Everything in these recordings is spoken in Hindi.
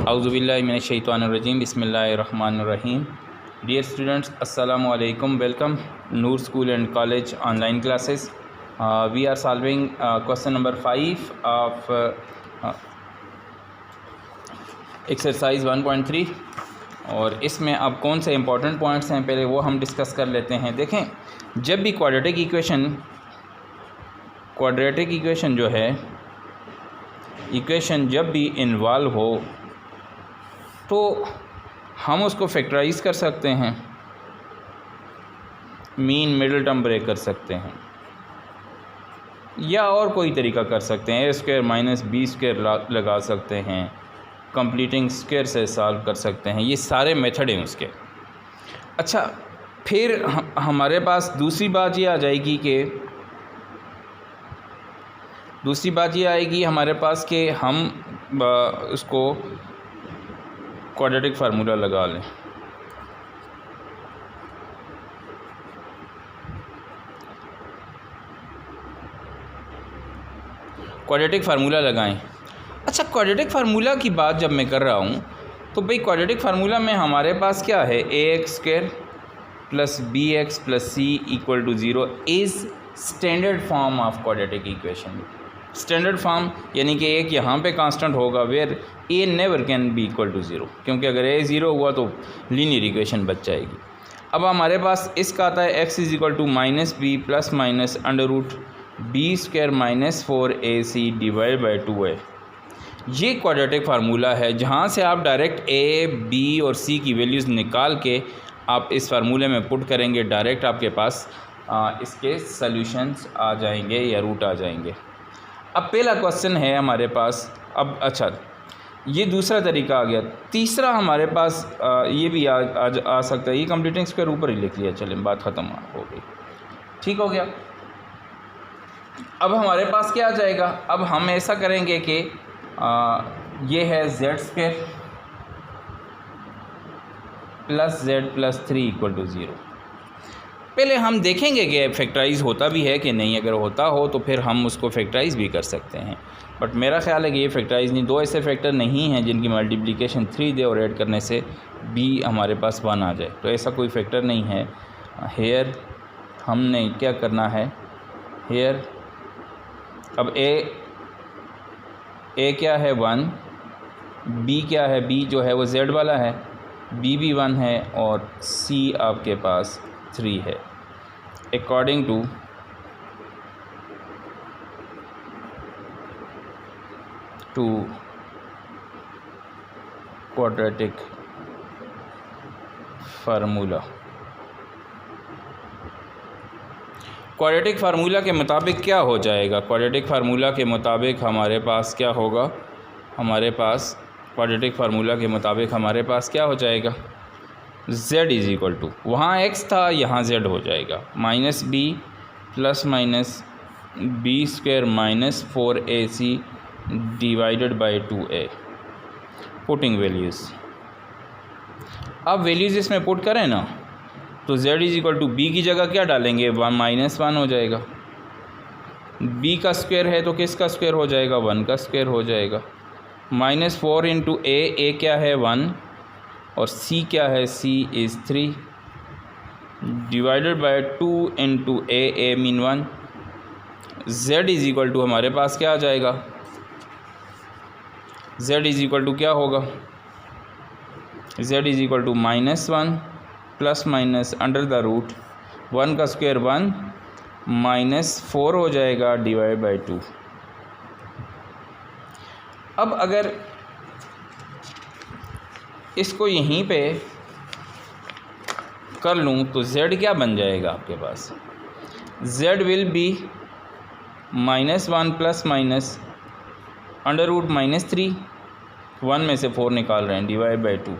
औज़ुबिल्लाहि मिनश्शैतानिर्रजीम बिस्मिल्लाहिर्रहमानिर्रहीम। डियर स्टूडेंट्स, अस्सलामु अलैकुम। Welcome Noor school and college online classes. We are solving question number 5 of exercise 1.3 और इसमें अब कौन से इंपॉर्टेंट पॉइंट्स हैं पहले वो हम डिस्कस कर लेते हैं। देखें, जब भी क्वाड्रेटिक इक्वेशन जो है इक्वेशन जब भी इन्वॉल्व हो तो हम उसको फैक्टराइज़ कर सकते हैं, मीन मिडिल टर्म ब्रेक कर सकते हैं, या और कोई तरीका कर सकते हैं। a² माइनस b² लगा सकते हैं, कंप्लीटिंग स्क्वायर से सॉल्व कर सकते हैं। ये सारे मेथड हैं उसके। अच्छा, फिर हमारे पास दूसरी बात ये आएगी हमारे पास कि हम उसको क्वाड्रेटिक फार्मूला लगा लें। क्वाड्रेटिक फार्मूला लगाएं। अच्छा, क्वाड्रेटिक फार्मूला की बात जब मैं कर रहा हूँ तो भाई क्वाड्रेटिक फार्मूला में हमारे पास क्या है, ax² plus bx plus c equal to 0 is standard form of quadratic equation. Standard form यानी कि एक यहाँ पे कांस्टेंट होगा where a never can be equal to 0, क्योंकि अगर a 0 हुआ तो लीनियर इक्वेशन बच जाएगी। अब हमारे पास इसका आता है x is equal to minus B plus minus √b² minus 4ac divide by 2a। ये क्वाड्रेटिक फार्मूला है जहाँ से आप डायरेक्ट a, b और c की वैल्यूज़ निकाल के आप इस फार्मूले में पुट करेंगे, डायरेक्ट आपके पास इसके सॉल्यूशंस आ जाएंगे या रूट आ जाएंगे। अब पहला क्वेश्चन है हमारे पास। अब अच्छा, ये दूसरा तरीका आ गया। तीसरा हमारे पास ये भी आ सकता है। ये कंप्लीटिंग स्क्वायर ऊपर ही लिख लिया, चलें बात ख़त्म हो गई, ठीक हो गया। अब हमारे पास क्या आ जाएगा, अब हम ऐसा करेंगे कि ये है z² plus z plus 3 equal to 0। पहले हम देखेंगे कि फैक्टराइज़ होता भी है कि नहीं। अगर होता हो तो फिर हम उसको फैक्टराइज़ भी कर सकते हैं, बट मेरा ख्याल है कि ये फैक्टराइज़ नहीं। दो ऐसे फैक्टर नहीं हैं जिनकी मल्टीप्लिकेशन 3 दे और ऐड करने से b हमारे पास 1 आ जाए, तो ऐसा कोई फैक्टर नहीं है। हेयर हमने क्या करना है, हेयर अब a क्या है 1, b क्या है, b जो है वो z वाला है, b भी 1 है और c आपके पास 3 है। According to quadratic formula. Quadratic formula के मुताबिक क्या हो जाएगा, क्वाड्रेटिक फार्मूला के मुताबिक हमारे पास क्या होगा, क्वाड्रेटिक फार्मूला के मुताबिक हमारे पास क्या हो जाएगा, z इज़ इक्वल टू, वहाँ x था यहाँ z हो जाएगा, minus b plus minus b² minus 4ac divided by 2a। Putting values, अब वैल्यूज़ इसमें पुट करें ना तो z is equal to b की जगह क्या डालेंगे, -1 हो जाएगा। b का स्क्वायर है तो किसका स्क्वायर हो जाएगा, 1 का स्क्वायर हो जाएगा। -4 इंटू a क्या है 1 और c क्या है, c is 3 divided by 2 into a mean 1। z is equal to हमारे पास क्या आ जाएगा, z इज़ इक्वल टू क्या होगा, z is equal to -1 plus minus √1 का स्क्वायर 1 -4 हो जाएगा डिवाइड बाई 2। अब अगर इसको यहीं पे कर लूँ तो z क्या बन जाएगा आपके पास, z will be -1 plus minus √-3, 1 में से 4 निकाल रहे हैं, डिवाइड बाई 2।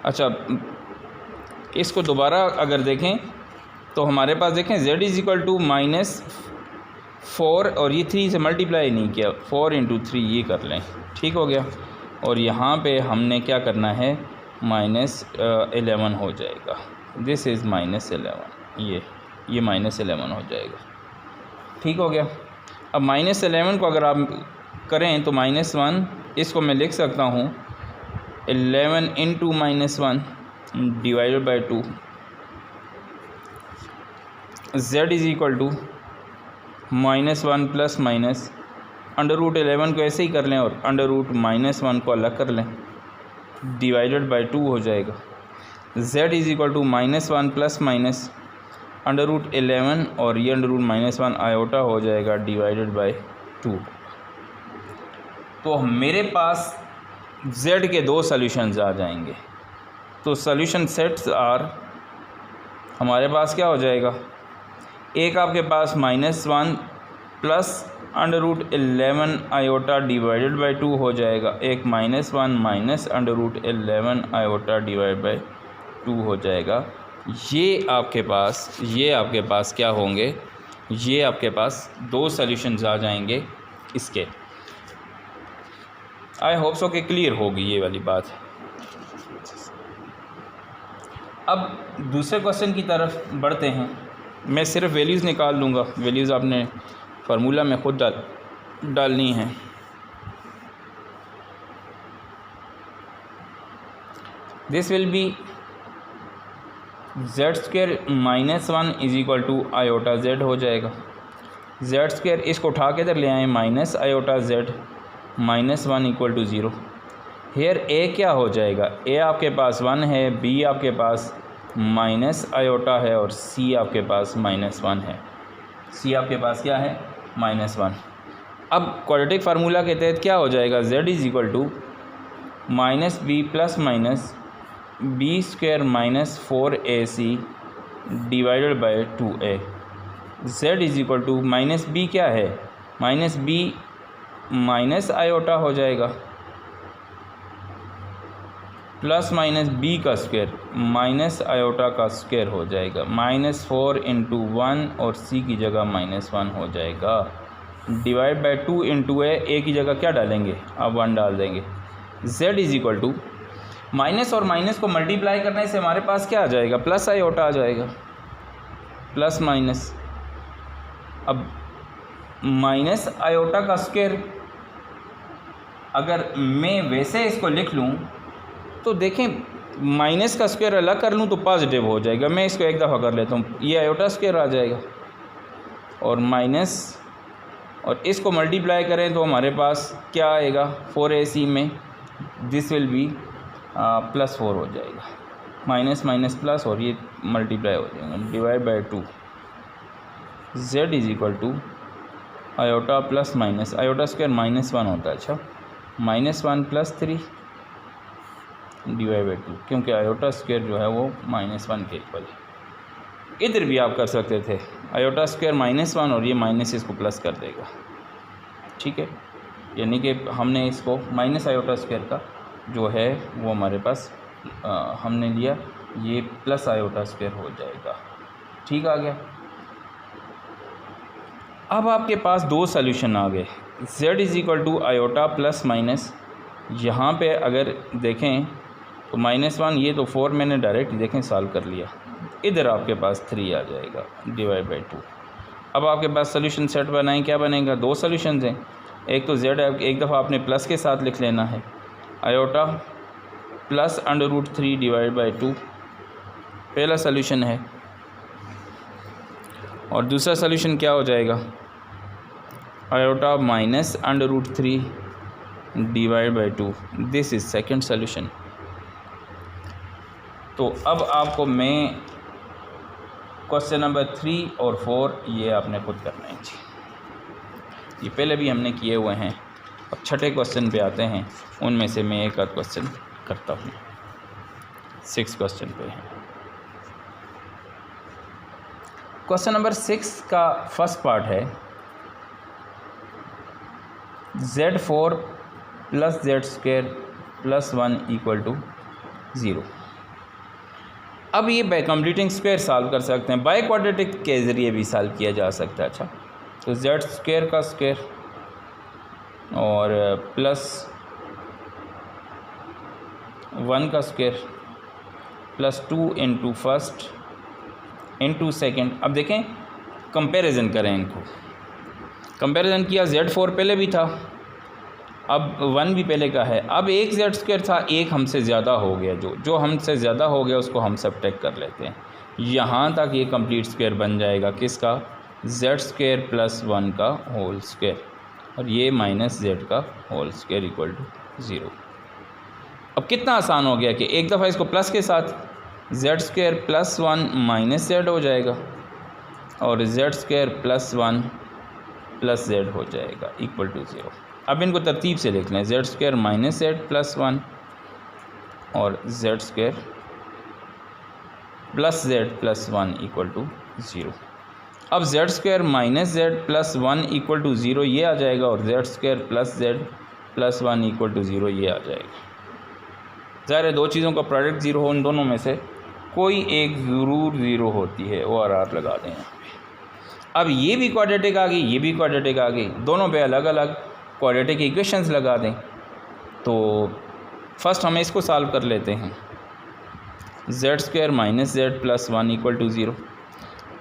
अच्छा, इसको दोबारा अगर देखें तो हमारे पास देखें z इज़ इक्वल टू -4 और ये 3 से मल्टीप्लाई नहीं किया, 4 इंटू 3 ये कर लें, ठीक हो गया। और यहाँ पे हमने क्या करना है, -11 हो जाएगा। दिस इज़ -11, ये -11 हो जाएगा। ठीक हो गया। अब -11 को अगर आप करें तो -1 इसको मैं लिख सकता हूँ 11 into -1 divided by 2 z is equal to -1 plus minus √11 को ऐसे ही कर लें और √-1 को अलग कर लें, डिवाइडेड बाई 2 हो जाएगा। z is equal to -1 plus minus √11 और ये √-1 आयोटा हो जाएगा डिवाइडेड बाई 2। तो मेरे पास z के दो सॉल्यूशंस आ जाएंगे। तो सॉल्यूशन सेट्स आर, हमारे पास क्या हो जाएगा, एक आपके पास -1 प्लस √11 आयोटा डिवाइडेड बाई 2 हो जाएगा, एक -1 माइनस √11 आयोटा डिवाइड बाई 2 हो जाएगा। ये आपके पास क्या होंगे, ये आपके पास दो सॉल्यूशंस आ जाएंगे इसके। आई होप सो कि क्लियर होगी ये वाली बात। अब दूसरे क्वेश्चन की तरफ बढ़ते हैं। मैं सिर्फ वैल्यूज़ निकाल लूँगा, वैल्यूज़ आपने फार्मूला में ख़ुद डालनी है। This will be z² -1 is equal to iota z हो जाएगा। z², इसको उठा के इधर ले आएँ, minus iota z -1 equal to 0। Here a क्या हो जाएगा, a आपके पास 1 है, b आपके पास माइनस आयोटा है और c आपके पास -1 है। c आपके पास क्या है, -1। अब क्वाड्रेटिक फार्मूला के तहत क्या हो जाएगा, z is equal to -b plus minus b² -4ac divided by 2a। z is equal to -b क्या है, -b माइनस आयोटा हो जाएगा प्लस माइनस b का स्क्वायर माइनस आयोटा का स्क्वायर हो जाएगा, -4 इंटू 1 और c की जगह -1 हो जाएगा, डिवाइड बाई 2 इंटू a की जगह क्या डालेंगे, अब 1 डाल देंगे। z is equal to minus और माइनस को मल्टीप्लाई करने से हमारे पास क्या आ जाएगा, प्लस आयोटा आ जाएगा, प्लस माइनस। अब माइनस आयोटा का स्क्वायर अगर मैं वैसे इसको लिख लूँ तो देखें, माइनस का स्क्वायर अलग कर लूँ तो पॉजिटिव हो जाएगा। मैं इसको एक दफ़ा कर लेता हूँ, ये आयोटा स्क्वायर आ जाएगा और माइनस और इसको मल्टीप्लाई करें तो हमारे पास क्या आएगा, 4ac में दिस विल बी +4 हो जाएगा, माइनस माइनस प्लस और ये मल्टीप्लाई हो जाएगा, divide by 2। z is equal to iota plus minus, iota square -1 होता है, अच्छा, -1 प्लस 3 डिवाइड बाई 2, क्योंकि आयोटा स्क्वायर जो है वो -1 के इक्वल है। इधर भी आप कर सकते थे, आयोटा स्क्वायर -1 और ये माइनस इसको प्लस कर देगा, ठीक है। यानी कि हमने इसको माइनस आयोटा स्क्वायर का जो है वो हमारे पास हमने लिया, ये प्लस आयोटा स्क्वायर हो जाएगा, ठीक आ गया। अब आपके पास दो सॉल्यूशन आ गए, z is equal to iota plus minus, यहाँ पे अगर देखें तो -1, ये तो 4 मैंने डायरेक्ट देखें सॉल्व कर लिया, इधर आपके पास 3 आ जाएगा डिवाइड बाई 2। अब आपके पास सॉल्यूशन सेट बनाएं, क्या बनेगा, दो सॉल्यूशंस हैं, एक तो z एक दफ़ा आपने प्लस के साथ लिख लेना है, आयोटा प्लस √3 डिवाइड बाई 2 पहला सॉल्यूशन है, और दूसरा सॉल्यूशन क्या हो जाएगा, iota minus √3 divide by 2, this is second solution. तो अब आपको मैं क्वेश्चन नंबर 3 और 4 ये आपने खुद करना है जी, ये पहले भी हमने किए हुए हैं। अब छठे क्वेश्चन पे आते हैं, उनमें से मैं एक आध क्वेश्चन करता हूँ। 6 क्वेश्चन पे है। क्वेश्चन नंबर 6 का फर्स्ट पार्ट है z4 plus z² plus 1 equal to 0। अब ये बाय कंप्लीटिंग स्क्वायर सॉल्व कर सकते हैं, बाय क्वाड्रेटिक के ज़रिए भी सॉल्व किया जा सकता है। अच्छा, तो z² का स्क्वायर और प्लस 1 का square plus 2 into first into second. अब देखें कंपैरिजन करें इनको, कंपैरिजन किया, Z4 पहले भी था, अब 1 भी पहले का है, अब एक Z² था, एक हमसे ज़्यादा हो गया, जो हमसे ज़्यादा हो गया उसको हम सबट्रैक्ट कर लेते हैं। यहाँ तक ये कंप्लीट स्क्वायर बन जाएगा किसका, Z² + 1 का होल स्क्वायर, और ये -Z का होल स्क्वायर इक्वल टू 0। अब कितना आसान हो गया कि एक दफ़ा इसको प्लस के साथ Z² + 1 -Z हो जाएगा और Z² + 1 + Z हो जाएगा इक्वल टू 0। अब इनको तरतीब से लिख लें, Z² - Z + 1 और Z² + Z + 1 इक्वल टू 0। अब Z² - Z + 1 इक्वल टू 0 ये आ जाएगा और Z² + Z + 1 इक्वल टू 0 ये आ जाएगा। ज़ाहिर है दो चीज़ों का प्रोडक्ट 0 हो, उन दोनों में से कोई एक ज़रूर 0 होती है, वो आर लगा दें यहाँ पे। अब ये भी क्वाड्रेटिक आ गई, ये भी क्वाड्रेटिक आ गई, दोनों पे अलग अलग क्वाड्रेटिक इक्वेशंस लगा दें। तो फर्स्ट हम इसको सॉल्व कर लेते हैं। Z² - Z + 1 equal to 0।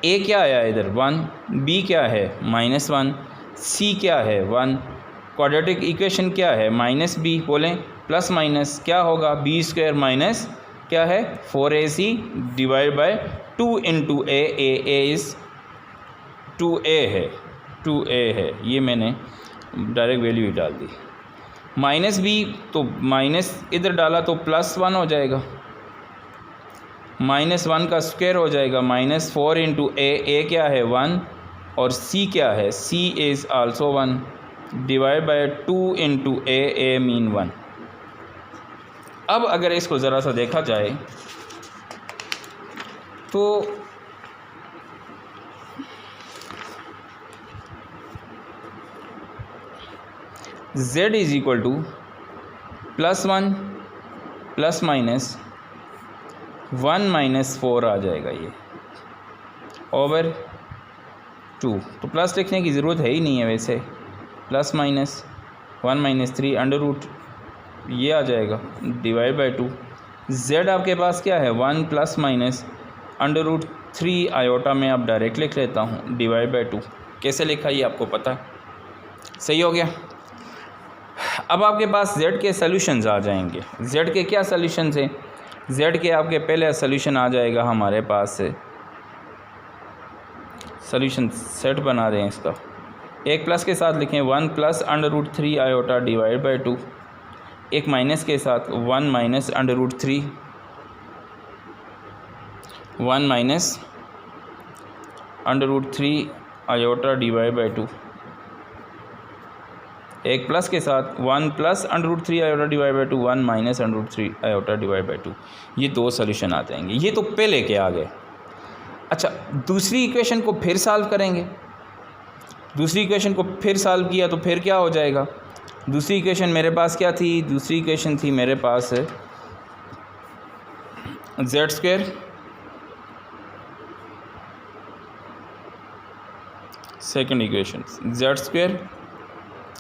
ए क्या आया इधर 1, बी क्या है -1, सी क्या है 1, क्वाड्रेटिक इक्वेशन क्या है -b, बोलें प्लस माइनस क्या होगा, b² माइनस क्या है 4ac divide by 2 into a is 2a है, ये मैंने डायरेक्ट वैल्यू ही डाल दी। -b तो माइनस इधर डाला तो +1 हो जाएगा, -1 का स्क्वायर हो जाएगा, -4 इंटू a क्या है 1 और c क्या है, c is also 1 divide by 2 into a mean 1। अब अगर इसको ज़रा सा देखा जाए तो Z इज़ इक्वल टू +1 ± 1 - 4 आ जाएगा ये ओवर 2। तो प्लस लिखने की ज़रूरत है ही नहीं है वैसे, ±1 - 3 अंडर रूट ये आ जाएगा डिवाइड बाय 2। Z आपके पास क्या है 1 ± अंडर रूट 3 आयोटा में आप डायरेक्ट लिख लेता हूँ डिवाइड बाय 2। कैसे लिखा ये आपको पता है, सही हो गया। अब आपके पास Z के सॉल्यूशंस आ जाएंगे। Z के क्या सॉल्यूशंस हैं, Z के आपके पहले सॉल्यूशन आ जाएगा हमारे पास से, सॉल्यूशन सेट बना दें इसका, एक प्लस के साथ लिखें 1 + under root 3 iota divide by 2, एक माइनस के साथ 1 - under root 3 iota divide by 2, एक प्लस के साथ 1 + under root 3 iota divide by 2, 1 - under root 3 iota divide by 2। ये दो सॉल्यूशन आ जाएंगे, ये तो पहले के आ गए। अच्छा दूसरी इक्वेशन को फिर सॉल्व करेंगे, दूसरी इक्वेशन को फिर सॉल्व किया तो फिर क्या हो जाएगा, दूसरी इक्वेशन मेरे पास क्या थी, दूसरी इक्वेशन थी मेरे पास Z², सेकंड इक्वेशन Z²,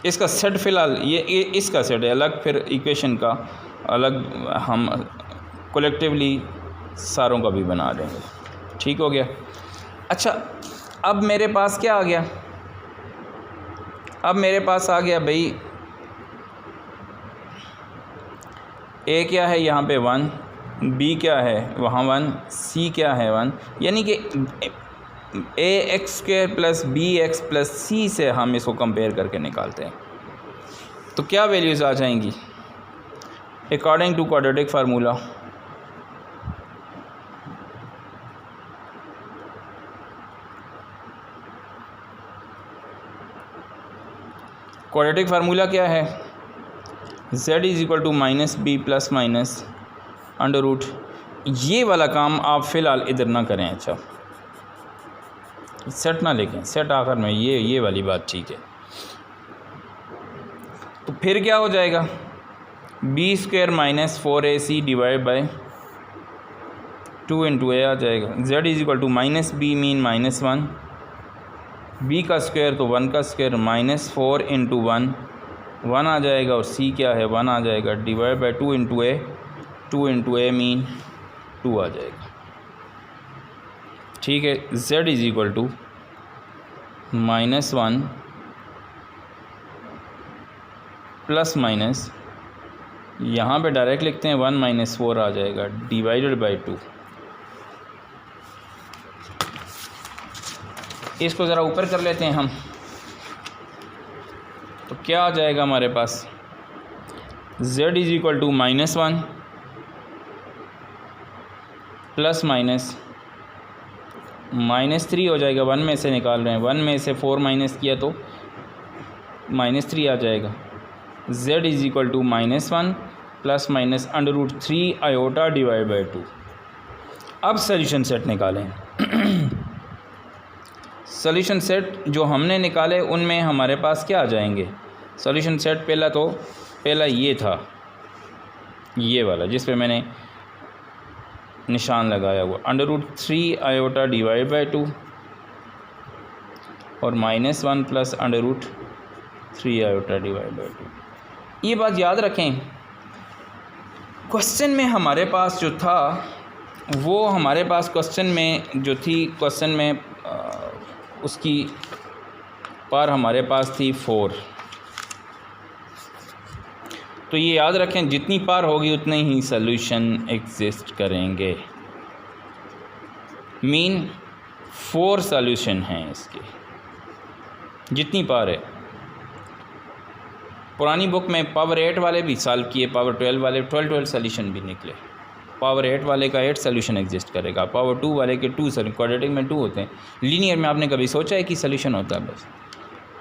इसका सेट फ़िलहाल ये इसका सेट है अलग, फिर इक्वेशन का अलग हम कलेक्टिवली सारों का भी बना देंगे, ठीक हो गया। अच्छा अब मेरे पास क्या आ गया, अब मेरे पास आ गया भाई A क्या है यहाँ पे 1, B क्या है वहाँ 1, C क्या है 1, यानी कि ax² + bx + c से हम इसको कंपेयर करके निकालते हैं तो क्या वैल्यूज़ आ जाएंगी according to quadratic formula. Quadratic formula क्या है, Z is equal to -b ± under root. ये वाला काम आप फ़िलहाल इधर ना करें, अच्छा सेट ना लिखें, सेट आखिर में, ये वाली बात ठीक है। तो फिर क्या हो जाएगा b² - 4ac divide by 2 into a आ जाएगा। Z is equal to -b mean -1, b का स्क्वायर तो 1 का स्क्वायर, -4 इंटू 1 आ जाएगा और c क्या है 1 आ जाएगा divide by 2 into a mean 2 आ जाएगा, ठीक। ठीक है। z is equal to -1 plus minus, यहाँ पे डायरेक्ट लिखते हैं 1 - 4 आ जाएगा डिवाइडेड बाई 2। इसको ज़रा ऊपर कर लेते हैं हम, तो क्या आ जाएगा हमारे पास, z is equal to -1 plus minus -3 हो जाएगा, 1 में से निकाल रहे हैं, 1 में से 4 माइनस किया तो -3 आ जाएगा। z is equal to -1 plus minus √3 iota divide by 2। अब सॉल्यूशन सेट निकालें। सॉल्यूशन सेट जो हमने निकाले उनमें हमारे पास क्या आ जाएंगे, सॉल्यूशन सेट पहला ये था, ये वाला जिस पे मैंने निशान लगाया हुआ, √3 आयोटा डिवाइड बाई 2 और -1 प्लस √3 आयोटा डिवाइड बाई 2। ये बात याद रखें, क्वेश्चन में हमारे पास जो था वो हमारे पास क्वेश्चन में उसकी पार हमारे पास थी 4। तो ये याद रखें, जितनी पार होगी उतने ही सॉल्यूशन एग्जिस्ट करेंगे। मीन 4 सॉल्यूशन हैं इसके, जितनी पार है। पुरानी बुक में पावर 8 वाले भी सॉल्व किए, पावर 12 वाले 12 सॉल्यूशन भी निकले। पावर 8 वाले का 8 सॉल्यूशन एग्जिस्ट करेगा, पावर 2 वाले के 2 सॉल्यूशन, क्वाड्रेटिक में 2 होते हैं। लीनियर में आपने कभी सोचा है कि सॉल्यूशन होता है, बस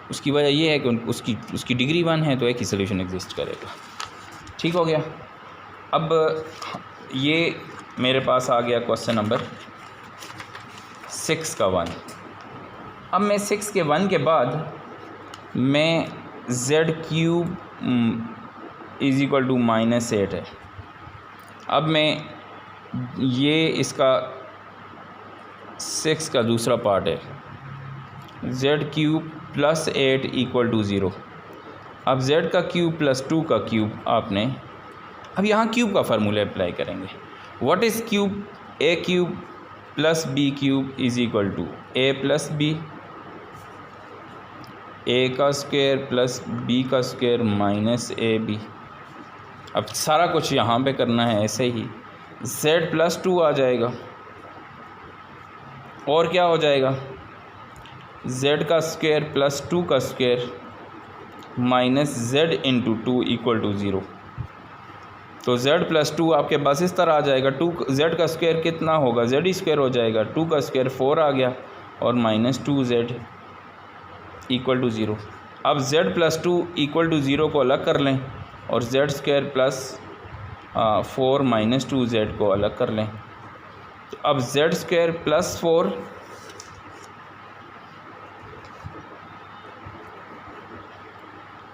उसकी वजह ये है कि उसकी डिग्री 1 है तो एक ही सॉल्यूशन एग्जिस्ट करेगा। ठीक हो गया। अब ये मेरे पास आ गया क्वेश्चन नंबर 6 का 1। अब मैं 6 के 1 के बाद मैं z³ इज़ इक्वल टू -8 है। अब मैं ये इसका 6 का दूसरा पार्ट है, z³ + 8 = 0। अब z का क्यूब प्लस 2 का क्यूब आपने, अब यहाँ क्यूब का फार्मूला अप्लाई करेंगे। What is cube, a³ + b³ is equal to a + b, a का स्क्वायर प्लस b का स्क्वायर माइनस ab। अब सारा कुछ यहाँ पे करना है ऐसे ही, z + 2 आ जाएगा और क्या हो जाएगा, z का स्क्वायर प्लस 2 का स्क्वायर माइनस z × 2 = 0। तो z + 2 आपके पास इस तरह आ जाएगा। z का स्क्वायर कितना होगा, z² हो जाएगा, 2 का स्क्वायर 4 आ गया और -2z = 0। अब z + 2 = 0 को अलग कर लें और z² + 4 - 2z को अलग कर लें। तो अब z² + 4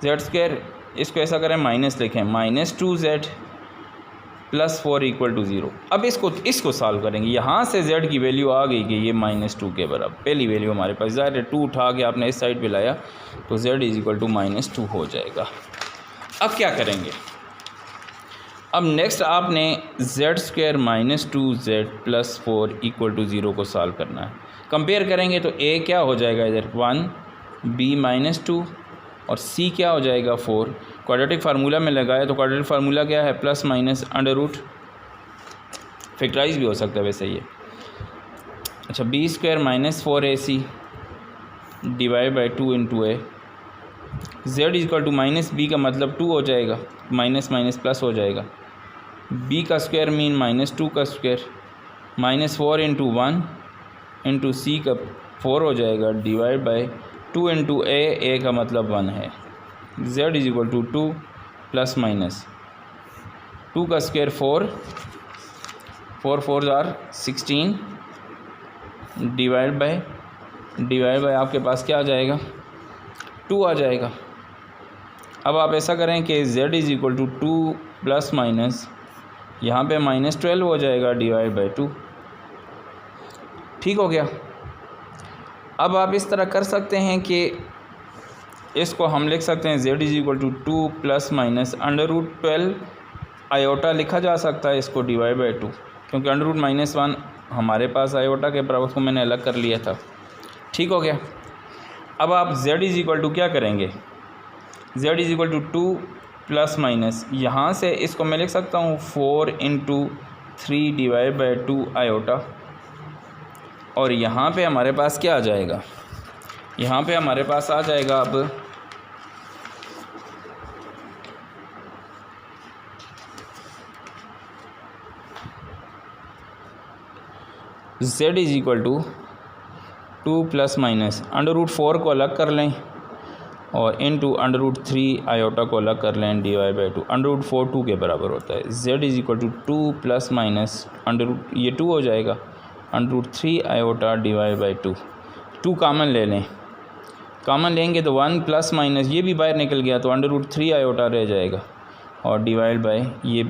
z² इसको ऐसा करें, माइनस लिखें, -2z + 4 = 0। अब इसको सॉल्व करेंगे। यहाँ से z की वैल्यू आ गई कि ये -2 के बराबर, पहली वैल्यू हमारे पास, ज़ाहिर है 2 उठा के आपने इस साइड पे लाया तो z = -2 हो जाएगा। अब क्या करेंगे, अब नेक्स्ट आपने z² -2z + 4 = 0 को सॉल्व करना है। कंपेयर करेंगे तो a क्या हो जाएगा इधर 1, b -2 और c क्या हो जाएगा 4। क्वाड्रेटिक फार्मूला में लगाया तो क्वाड्रेटिक फार्मूला क्या है, +- फैक्टराइज भी हो सकता है वैसे ये। अच्छा, b² - 4ac divide by 2 × a, z = -b का मतलब 2 हो जाएगा, माइनस माइनस प्लस हो जाएगा, b का स्क्वायर मीन -2 का स्क्वायर, -4 × 1 × c का 4 हो जाएगा डिवाइड बाई 2 × a का मतलब 1 है। z = 2 ± 2 का स्क्वायर 4 4 = 16 डिवाइड बाई आपके पास क्या आ जाएगा, 2 आ जाएगा। अब आप ऐसा करें कि z = 2 ± यहाँ पे -12 हो जाएगा डिवाइड बाई 2। ठीक हो गया। अब आप इस तरह कर सकते हैं कि इसको हम लिख सकते हैं z = 2 ± √12 आयोटा लिखा जा सकता है इसको डिवाइड बाई 2, क्योंकि √-1 हमारे पास आयोटा के बराबर, उसको मैंने अलग कर लिया था। ठीक हो गया। अब आप z इज़ इक्वल टू क्या करेंगे, z is equal to 2 plus minus, यहाँ से इसको मैं लिख सकता हूँ 4 इंटू 3 डिवाइड बाई 2 आयोटा, और यहाँ पे हमारे पास क्या आ जाएगा, यहाँ पे हमारे पास आ जाएगा अब z is equal to 2 plus minus √4 को अलग कर लें और इनटू √3 आयोटा को अलग कर लें डिवाइड बाई 2। √4 2 के बराबर होता है। z is equal to 2 plus minus ये 2 हो जाएगा, √3 आयोटा डिवाइड बाई 2। 2 कामन ले लें, कामन लेंगे तो 1 प्लस माइनस ये भी बाहर निकल गया तो √3 आयोटा रह जाएगा और डिवाइड बाय ये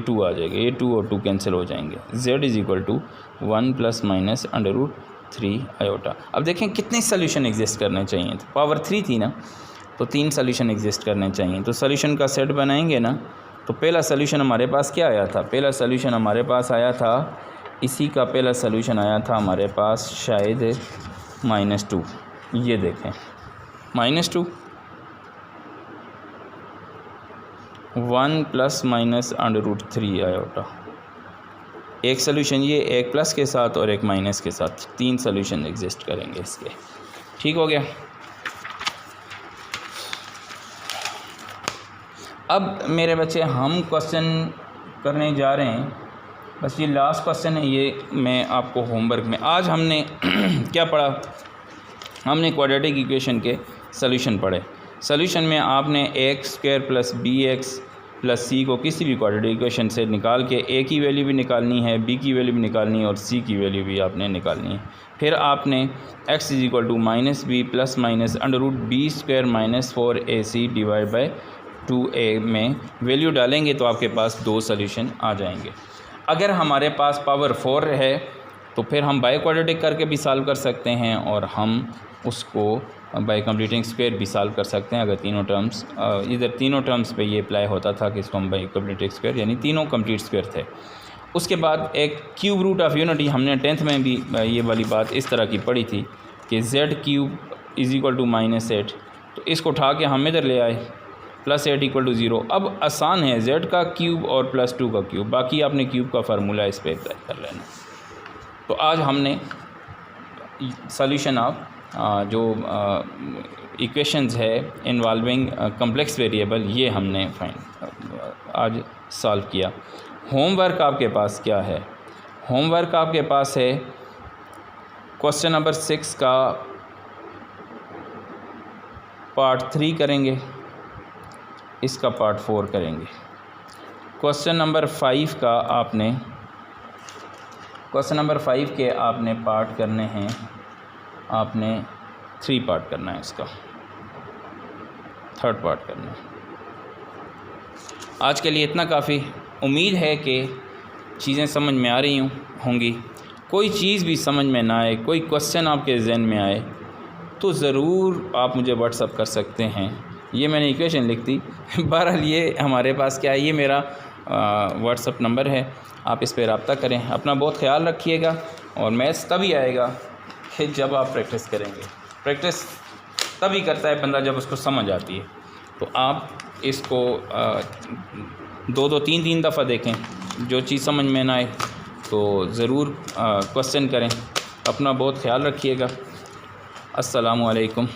2 आ जाएगा, ये 2 और 2 कैंसिल हो जाएंगे। z is equal to 1 plus minus √3 iota. अब देखें कितने सोल्यूशन एग्जिस्ट करने चाहिए, तो पावर 3 थी ना, तो 3 सोल्यूशन एग्जिस्ट करने चाहिए। तो सोल्यूशन का सेट बनाएंगे ना, तो पहला सोल्यूशन हमारे पास क्या आया था, पहला सोल्यूशन हमारे पास आया था, इसी का पहला सोल्यूशन आया था हमारे पास शायद -2। ये देखें -2 1 प्लस माइनस √3 आयोटा। एक सोल्यूशन ये, एक प्लस के साथ और एक माइनस के साथ, 3 सोल्यूशन एग्जिस्ट करेंगे इसके। ठीक हो गया। अब मेरे बच्चे हम क्वेश्चन करने जा रहे हैं, बस ये लास्ट क्वेश्चन है, ये मैं आपको होमवर्क में आज हमने क्या पढ़ा, हमने क्वाड्रेटिक इक्वेशन के सोल्यूशन पढ़े। सोल्यूशन में आपने x² plus bx plus c को किसी भी क्वाड्रेटिक इक्वेशन से निकाल के a की वैल्यू भी निकालनी है, b की वैल्यू भी निकालनी है और c की वैल्यू भी आपने निकालनी है। फिर आपने x is equal to -b plus minus √b² minus 4ac divide by 2a में वैल्यू डालेंगे तो आपके पास 2 सोल्यूशन आ जाएंगे। अगर हमारे पास पावर 4 है तो फिर हम बाई क्वाड्रेटिक करके भी सॉल्व कर सकते हैं और हम उसको बाई कंप्लीटिंग स्क्वायर भी सॉल्व कर सकते हैं। अगर तीनों टर्म्स इधर तीनों टर्म्स पे ये अप्लाई होता था कि इसको हम बाई कंप्लीटिंग स्क्वायर यानी तीनों कंप्लीट स्क्वायर थे। उसके बाद एक क्यूब रूट ऑफ यूनिटी, हमने 10th में भी ये वाली बात इस तरह की पढ़ी थी कि z³ इज़ इक्वल टू -8, तो इसको उठा के हम इधर ले आए +8 = 0। अब आसान है, z का क्यूब और +2 का क्यूब, बाकी आपने क्यूब का फार्मूला इस पर अप्लाई कर लेना। तो आज हमने सॉल्यूशन ऑफ जो इक्वेशंस है इन्वॉल्विंग कम्प्लेक्स वेरिएबल, ये हमने आज सॉल्व किया। होमवर्क आपके पास क्या है, होमवर्क आपके पास है क्वेश्चन नंबर 6 का पार्ट 3 करेंगे, इसका पार्ट 4 करेंगे। क्वेश्चन नंबर 5 का आपने क्वेश्चन नंबर 5 के आपने पार्ट करने हैं, आपने 3 पार्ट करना है, इसका 3rd पार्ट करना है। आज के लिए इतना काफ़ी। उम्मीद है कि चीज़ें समझ में आ रही होंगी। कोई चीज़ भी समझ में ना आए, कोई क्वेश्चन आपके जहन में आए तो ज़रूर आप मुझे व्हाट्सअप कर सकते हैं। ये मैंने इक्वेशन लिख दी। बहरहाल ये हमारे पास क्या है, ये मेरा व्हाट्सअप नंबर है, आप इस पर रब्ता करें। अपना बहुत ख्याल रखिएगा और मैथ्स तभी आएगा कि जब आप प्रैक्टिस करेंगे। प्रैक्टिस तभी करता है बंदा जब उसको समझ आती है। तो आप इसको 2-2, 3-3 दफ़ा देखें, जो चीज़ समझ में ना आए तो ज़रूर क्वेश्चन करें। अपना बहुत ख्याल रखिएगा। अस्सलामु अलैकुम।